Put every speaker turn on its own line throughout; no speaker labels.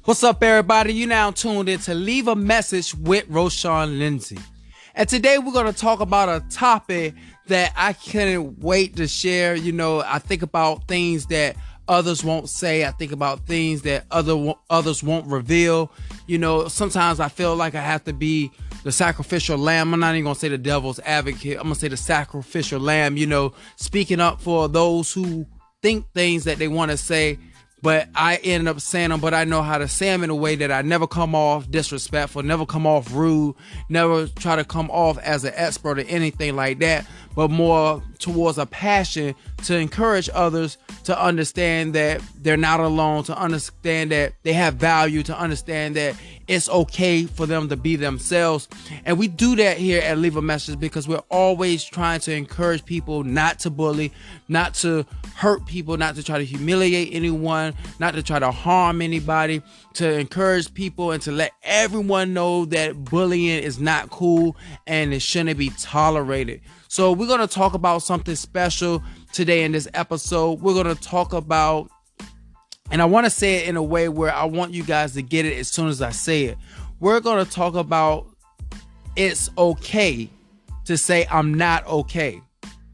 What's up, everybody? You now tuned in to Leave a Message with Roshawn Lindsay. And today we're going to talk about a topic that I couldn't wait to share. You know, I think about things that others won't say. I think about things that others won't reveal. You know, sometimes I feel like I have to be the sacrificial lamb. I'm not even going to say the devil's advocate. I'm going to say the sacrificial lamb, you know, speaking up for those who think things that they want to say. But I end up saying them, but I know how to say them in a way that I never come off disrespectful, never come off rude, never try to come off as an expert or anything like that, but more towards a passion to encourage others to understand that they're not alone, to understand that they have value, to understand that it's okay for them to be themselves. And we do that here at Leave a Message because we're always trying to encourage people not to bully, not to hurt people, not to try to humiliate anyone, not to try to harm anybody, to encourage people and to let everyone know that bullying is not cool and it shouldn't be tolerated. So we're going to talk about something special today in this episode. We're going to talk about, and I want to say it in a way where I want you guys to get it as soon as I say it. We're going to talk about it's okay to say I'm not okay.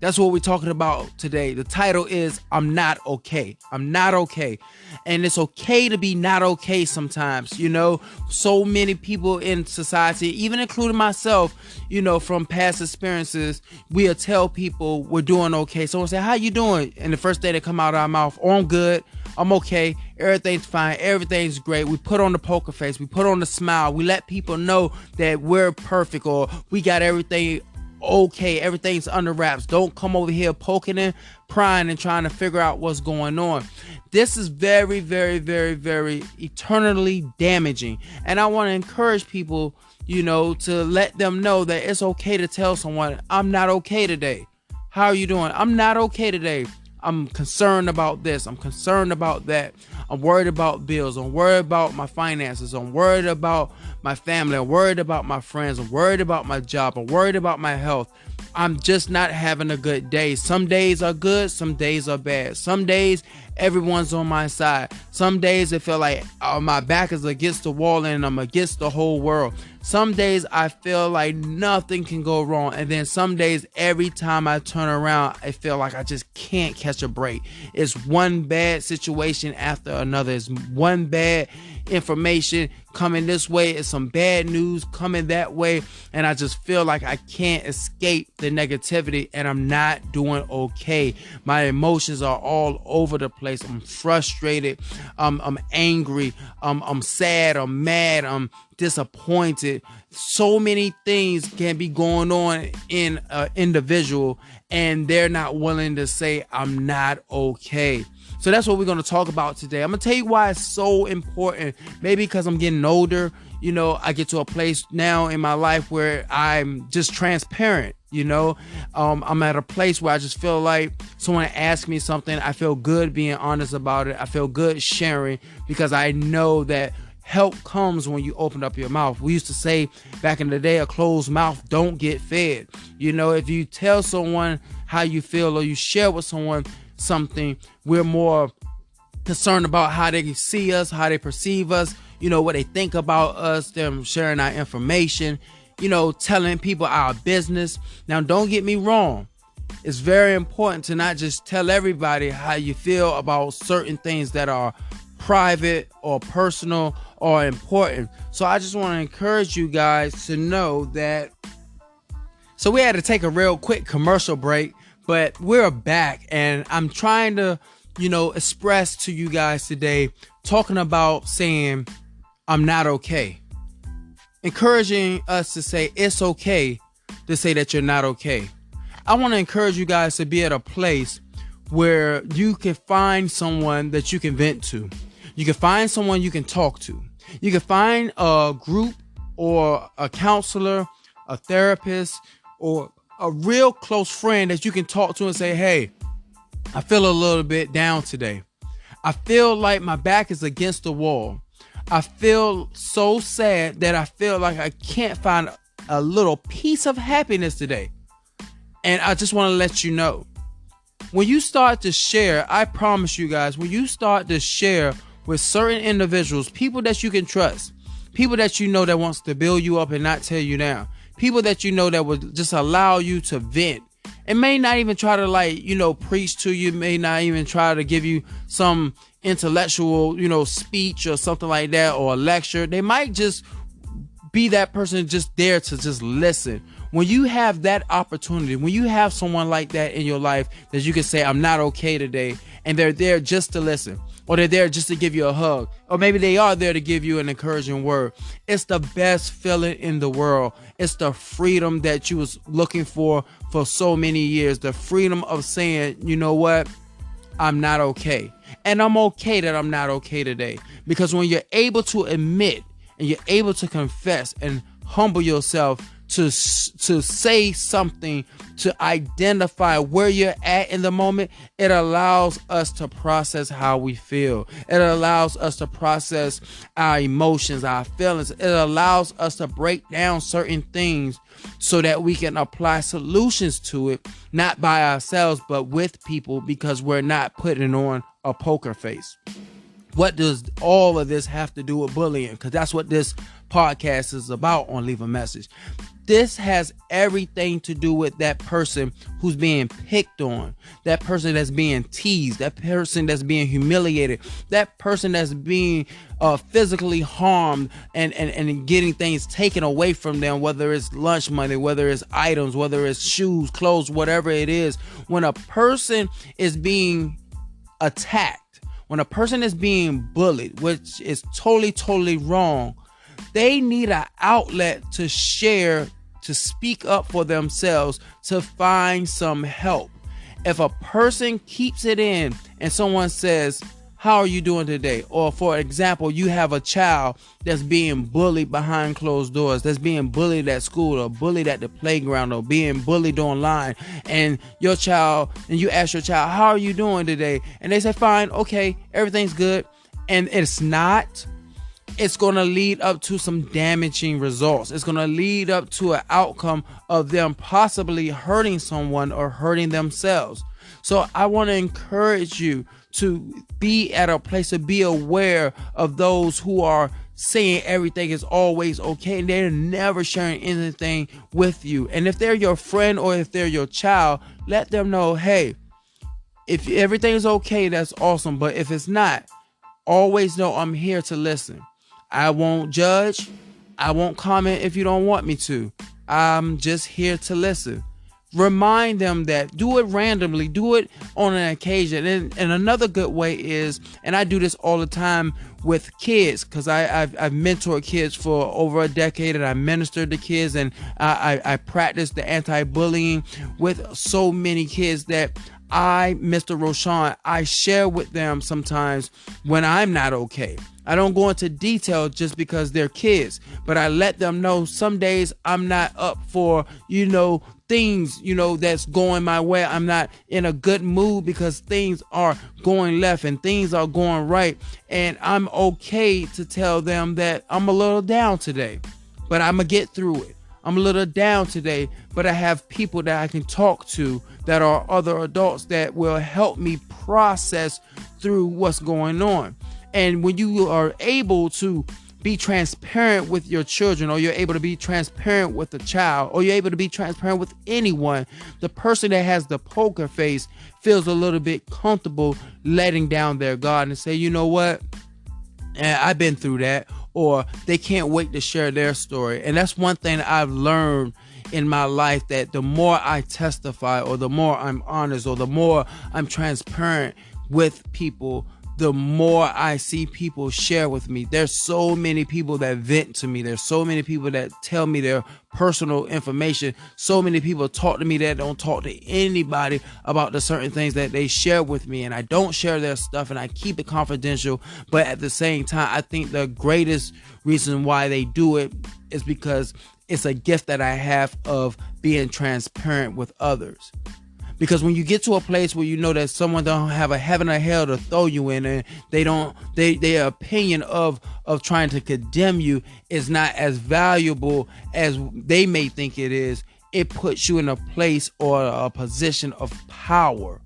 That's what we're talking about today. The title is I'm not okay. I'm not okay. And it's okay to be not okay sometimes. You know, so many people in society, even including myself, you know, from past experiences, we'll tell people we're doing okay. Someone say, how you doing? And the first day they come out of our mouth, oh, I'm good. I'm okay. Everything's fine. Everything's great. We put on the poker face. We put on the smile. We let people know that we're perfect or we got everything okay, everything's under wraps. Don't come over here poking and prying and trying to figure out what's going on. This is very, very, very, very eternally damaging. And I want to encourage people, you know, to let them know that it's okay to tell someone, I'm not okay today. How are you doing? I'm not okay today. I'm concerned about this. I'm concerned about that. I'm worried about bills. I'm worried about my finances. I'm worried about my family. I'm worried about my friends. I'm worried about my job. I'm worried about my health. I'm just not having a good day. Some days are good. Some days are bad. Some days everyone's on my side. Some days it feel like my back is against the wall and I'm against the whole world. Some days I feel like nothing can go wrong. And then some days every time I turn around, I feel like I just can't catch a break. It's one bad situation after another. It's one bad information coming this way. It's some bad news coming that way. And I just feel like I can't escape the negativity and I'm not doing okay. My emotions are all over the place. I'm frustrated. I'm angry. I'm sad. I'm mad. I'm disappointed. So many things can be going on in an individual and they're not willing to say I'm not okay. So that's what we're going to talk about today. I'm going to tell you why it's so important. Maybe because I'm getting older, you know, I get to a place now in my life where I'm just transparent. You know, I'm at a place where I just feel like someone asks me something. I feel good being honest about it. I feel good sharing because I know that help comes when you open up your mouth. We used to say back in the day, a closed mouth don't get fed. You know, if you tell someone how you feel or you share with someone something, we're more concerned about how they see us, how they perceive us, you know, what they think about us, them sharing our information, you know, telling people our business. Now, don't get me wrong. It's very important to not just tell everybody how you feel about certain things that are private or personal or important. So I just want to encourage you guys to know that. So we had to take a real quick commercial break, but we're back and I'm trying to, you know, express to you guys today, talking about saying I'm not okay. Encouraging us to say it's okay to say that you're not okay. I want to encourage you guys to be at a place where you can find someone that you can vent to. You can find someone you can talk to. You can find a group or a counselor, a therapist, or a real close friend that you can talk to and say, hey, I feel a little bit down today. I feel like my back is against the wall. I feel so sad that I feel like I can't find a little piece of happiness today. And I just want to let you know, when you start to share, I promise you guys, when you start to share with certain individuals, people that you can trust, people that you know that wants to build you up and not tear you down, people that you know that will just allow you to vent. It may not even try to preach to you, may not even try to give you some intellectual, speech or something like that, or a lecture. They might just be that person just there to just listen. When you have that opportunity, when you have someone like that in your life that you can say, I'm not okay today, and they're there just to listen, or they're there just to give you a hug, or maybe they are there to give you an encouraging word, it's the best feeling in the world. It's the freedom that you was looking for so many years. The freedom of saying, you know what? I'm not okay. And I'm okay that I'm not okay today. Because when you're able to admit and you're able to confess and humble yourself to say something, to identify where you're at in the moment, it allows us to process how we feel. It allows us to process our emotions, our feelings. It allows us to break down certain things so that we can apply solutions to it, not by ourselves, but with people, because we're not putting on a poker face. What does all of this have to do with bullying? Because that's what this podcast is about on Leave a Message. This has everything to do with that person who's being picked on, that person that's being teased, that person that's being humiliated, that person that's being physically harmed and getting things taken away from them, whether it's lunch money, whether it's items, whether it's shoes, clothes, whatever it is. When a person is being attacked, when a person is being bullied, which is totally wrong, they need an outlet to share, to speak up for themselves, to find some help. If a person keeps it in and someone says, how are you doing today? Or for example, you have a child that's being bullied behind closed doors, that's being bullied at school or bullied at the playground or being bullied online, and you ask your child, how are you doing today? And they say, fine, okay, everything's good. And it's not. It's going to lead up to some damaging results. It's going to lead up to an outcome of them possibly hurting someone or hurting themselves. So I want to encourage you to be at a place to be aware of those who are saying everything is always okay and they're never sharing anything with you. And if they're your friend or if they're your child, let them know, hey, if everything is okay, that's awesome. But if it's not, always know I'm here to listen. I won't judge. I won't comment if you don't want me to. I'm just here to listen. Remind them that. Do it randomly. Do it on an occasion. And another good way is, and I do this all the time with kids, because I've mentored kids for over a decade, and I ministered to kids, and I practice the anti-bullying with so many kids that Mr. Roshan, I share with them sometimes when I'm not okay. I don't go into detail just because they're kids, but I let them know some days I'm not up for, things, that's going my way. I'm not in a good mood because things are going left and things are going right. And I'm okay to tell them that I'm a little down today, but I'm going to get through it. I'm a little down today, but I have people that I can talk to that are other adults that will help me process through what's going on. And when you are able to be transparent with your children, or you're able to be transparent with a child, or you're able to be transparent with anyone, the person that has the poker face feels a little bit comfortable letting down their guard and say, you know what? I've been through that. Or they can't wait to share their story. And that's one thing that I've learned in my life, that the more I testify, or the more I'm honest, or the more I'm transparent with people, the more I see people share with me. There's so many people that vent to me. There's so many people that tell me their personal information. So many people talk to me that don't talk to anybody about the certain things that they share with me. And I don't share their stuff, and I keep it confidential. But at the same time, I think the greatest reason why they do it is because it's a gift that I have of being transparent with others. Because when you get to a place where you know that someone don't have a heaven or hell to throw you in, and their opinion of trying to condemn you is not as valuable as they may think it is, it puts you in a place or a position of power.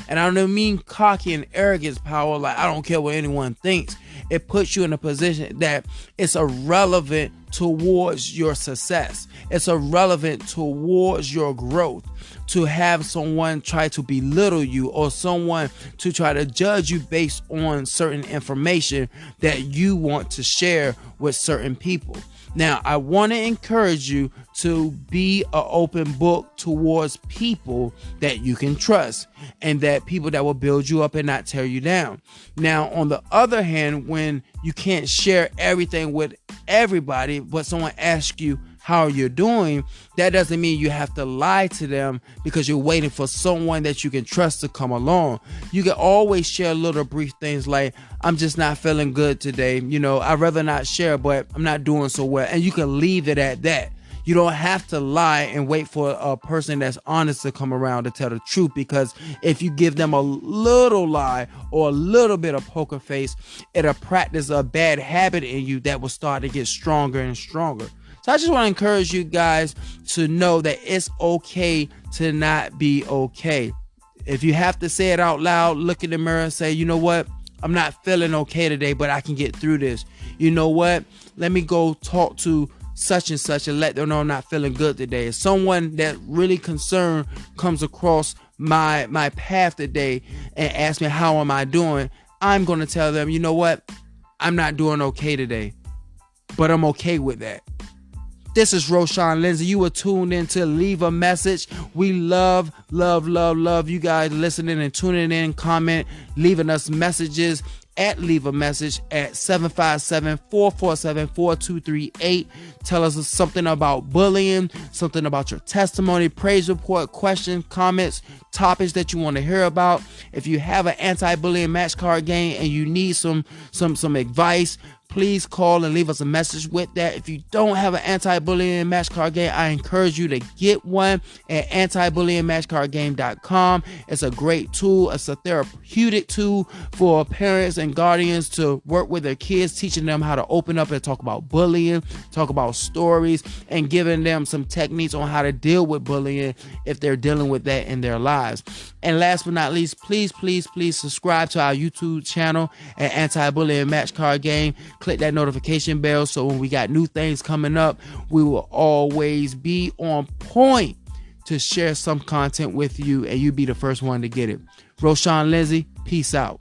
And I don't mean cocky and arrogance power, like I don't care what anyone thinks. It puts you in a position that it's irrelevant towards your success. It's irrelevant towards your growth to have someone try to belittle you or someone to try to judge you based on certain information that you want to share with certain people. Now, I want to encourage you to be an open book towards people that you can trust and that people that will build you up and not tear you down. Now, on the other hand, when you can't share everything with everybody, but someone asks you how you're doing, that doesn't mean you have to lie to them because you're waiting for someone that you can trust to come along. You can always share little brief things like, I'm just not feeling good today. I'd rather not share, but I'm not doing so well. And you can leave it at that. You don't have to lie and wait for a person that's honest to come around to tell the truth, because if you give them a little lie or a little bit of poker face, it'll practice a bad habit in you that will start to get stronger and stronger. So I just want to encourage you guys to know that it's okay to not be okay. If you have to say it out loud, look in the mirror and say, you know what? I'm not feeling okay today, but I can get through this. You know what? Let me go talk to such and such and let them know I'm not feeling good today. If someone that really concerned comes across my path today and asks me how am I doing, I'm going to tell them, you know what? I'm not doing okay today, but I'm okay with that. This is Roshan Lindsay. You were tuned in to Leave a Message. We love you guys listening and tuning in, comment, leaving us messages at Leave a Message at 757-447-4238. Tell us something about bullying, something about your testimony, praise report, questions, comments, topics that you want to hear about. If you have an anti-bullying match card game and you need some advice, please call and leave us a message with that. If you don't have an anti-bullying match card game, I encourage you to get one at antibullyingmatchcardgame.com. It's a great tool. It's a therapeutic tool for parents and guardians to work with their kids, teaching them how to open up and talk about bullying, talk about stories, and giving them some techniques on how to deal with bullying if they're dealing with that in their lives. And last but not least, please subscribe to our YouTube channel at Anti-Bullying Match Card Game. Click that notification bell so when we got new things coming up, we will always be on point to share some content with you and you be the first one to get it. Roshan Lindsay, peace out.